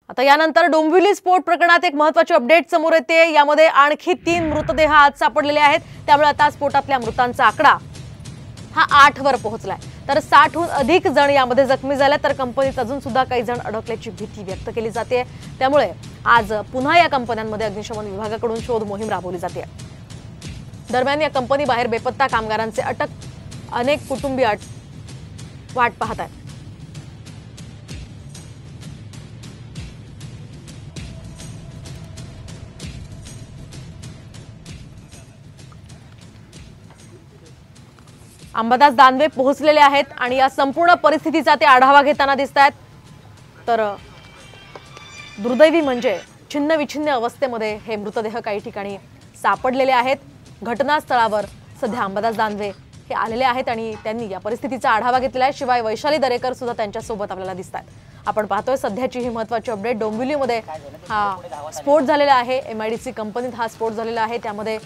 आता यानंतर डोंबिवली स्फोट प्रकरणात एक महत्त्वाची अपडेट समोर येते। यामध्ये आणखी 3 मृतदेह आज सापडलेले आहेत। त्यामुळे आता स्फोटातल्या मृतांचा आकडा हा 8 वर पोहोचलाय। तर 60 हून अधिक जण यामध्ये जखमी झाले, तर कंपनीत अजून सुद्धा काही जण अडकल्याची भीती व्यक्त केली जाते। त्यामुळे आज पुन्हा या कंपन्यांमध्ये अग्निशमन विभागाकडून शोध मोहीम राबवली जाते। दरम्यान या कंपनी बाहेर बेपत्ता कामगारांचे अनेक कुटुंबीय वाट पाहत आहेत। अंबादास दानवे पोहोचलेले आहेत आणि या संपूर्ण परिस्थितीचा ते आढावा घेताना दिसतात। तर दुर्दैवी म्हणजे छिन्न-विछिन्न अवस्थेमध्ये हे मृतदेह काही ठिकाणी सापडलेले आहेत। घटनास्थळावर सध्या अंबादास दानवे हे आलेले आहेत आणि त्यांनी या परिस्थितीचा आढावा घेतलेला आहे। शिवाय वैशाली दरेकर सुद्धा त्यांच्या सोबत आपल्याला दिसतात। आपण पाहतोय सध्याची ही महत्त्वाची अपडेट। डोंबिवलीमध्ये हा स्फोट झालेला आहे। एमआयडीसी कंपनीत हा स्फोट झालेला आहे। त्यामध्ये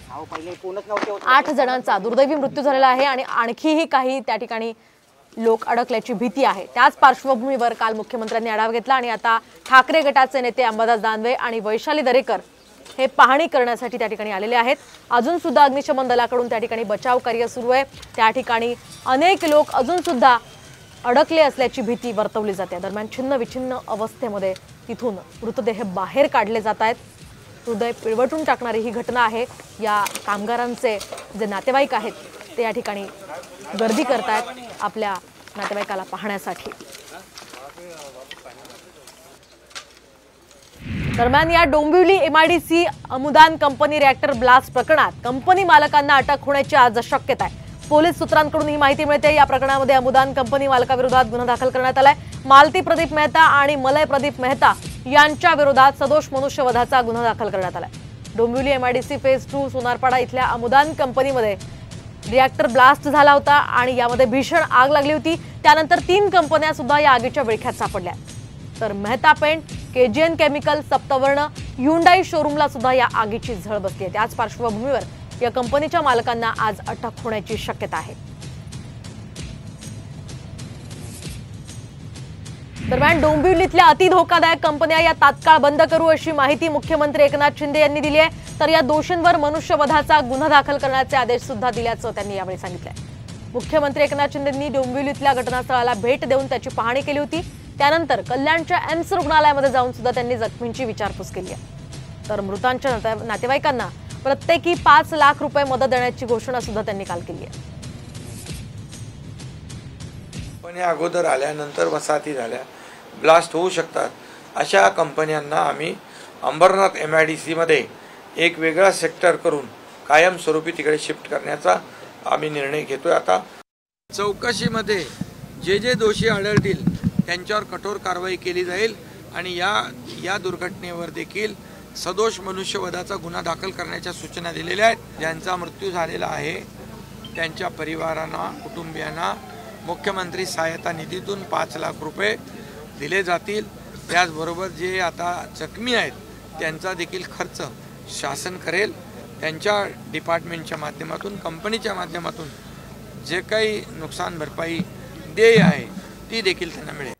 8 जणांचा दुर्दैवी मृत्यू झालेला आहे आणि आणखीही काही त्या ठिकाणी लोक अडकल्याची भीती आहे। त्याच पार्श्वभूमीवर काल मुख्यमंत्र्यांनी आढावा घेतला आणि आता ठाकरे गटाचे नेते अंबादास दानवे आणि वैशाली दरेकर हे पाहणी करण्यासाठी त्या ठिकाणी आलेले आहेत। अजून सुद्धा अग्निशमन दलाकडून त्या ठिकाणी बचाव कार्य सुरू आहे। त्या ठिकाणी अनेक लोक अजून सुद्धा अडकले असल्याची भीती वर्तवली जाते। दरम्यान छिन्न-विछिन्न अवस्थेमध्ये तिथून मृतदेह बाहेर काढले जात आहेत। हृदय पिळवटून टाकणारी ही घटना आहे। या कामगारांचे जे नातेवाईक आहेत ते या ठिकाणी गर्दी करतायत आपल्या नातेवाईकाला पाहण्यासाठी। दरम्यान या Dombivli MIDC Amudan company reactor blast प्रकरणात कंपनी मालकांना अटक होण्याची आज शक्यता आहे। पोलीस सूत्रांकडून ही माहिती मिळते। या प्रकरणामध्ये अमुदान कंपनी मालकाविरोधात गुन्हा दाखल करण्यात आलाय। मालती प्रदीप मेहता आणि मलय प्रदीप मेहता यांच्या विरोधात सदोष मनुष्यवधाचा गुन्हा दाखल करण्यात आलाय। डोंबिवली एमआयडीसी फेज 2 सोनारपाडा इथल्या अमुदान कंपनीमध्ये रिएक्टर ब्लास्ट झाला होता आणि यामध्ये भीषण आग लागली होती। त्यानंतर 3 कंपन्या सुद्धा या आगीच्या विळख्यात सापडल्या। तर Mehta paint, KGN chemical, Saptavarna, Hyundai शोरूमला सुद्धा या आगीची झळ बसली आहे। त्याच पार्श्वभूमीवर या कंपनीच्या मालकांना आज अटक होण्याची शक्यता आहे। दरम्यान डोंबिवलीतल्या अति धोकादायक कंपन्या या तात्काळ बंद करू अशी माहिती मुख्यमंत्री एकनाथ शिंदे यांनी दिली आहे। तर या दोषींवर मनुष्यवधाचा गुन्हा दाखल करण्याचे आदेश सुद्धा दिल्याचं त्यांनी यावेळी सांगितलंय। मुख्यमंत्री एकनाथ शिंदेंनी डोंबिवलीतल्या घटनास्थळाला भेट देऊन त्याची पाहणी केली होती। त्यानंतर कल्याणच्या एम्स रुग्णालयामध्ये जाऊन सुद्धा त्यांनी जखमींची विचारपूस केली आहे। तर मृतांच्या नातेवाईकांना प्रत्येकी 5 लाख रुपये मदत देण्याची घोषणा सुद्धा त्यांनी काल केली आहे। पण या अगोदर आल्यानंतर वसाहती झाल्या, ब्लास्ट होऊ शकतात अशा कंपन्यांना आम्ही अंबरनाथ एमआयडीसी मध्ये एक वेगळा सेक्टर करून कायमस्वरूपी तिकडे शिफ्ट करण्याचा आम्ही निर्णय घेतोय। आता चौकशीमध्ये जे दोषी आढळतील त्यांच्यावर कठोर कारवाई केली जाईल आणि या दुर्घटनेवर देखील सदोष मनुष्यवधाचा गुन्हा दाखल करण्याच्या सूचना दिलेल्या आहेत। ज्यांचा मृत्यू झालेला आहे त्यांच्या परिवारांना, कुटुंबियांना मुख्यमंत्री सहायता निधीतून 5 लाख रुपये दिले जातील। त्याचबरोबर जे आता जखमी आहेत त्यांचा देखील खर्च शासन करेल। त्यांच्या डिपार्टमेंटच्या माध्यमातून, कंपनीच्या माध्यमातून जे काही नुकसान भरपाई देय आहे ती देखील त्यांना मिळेल।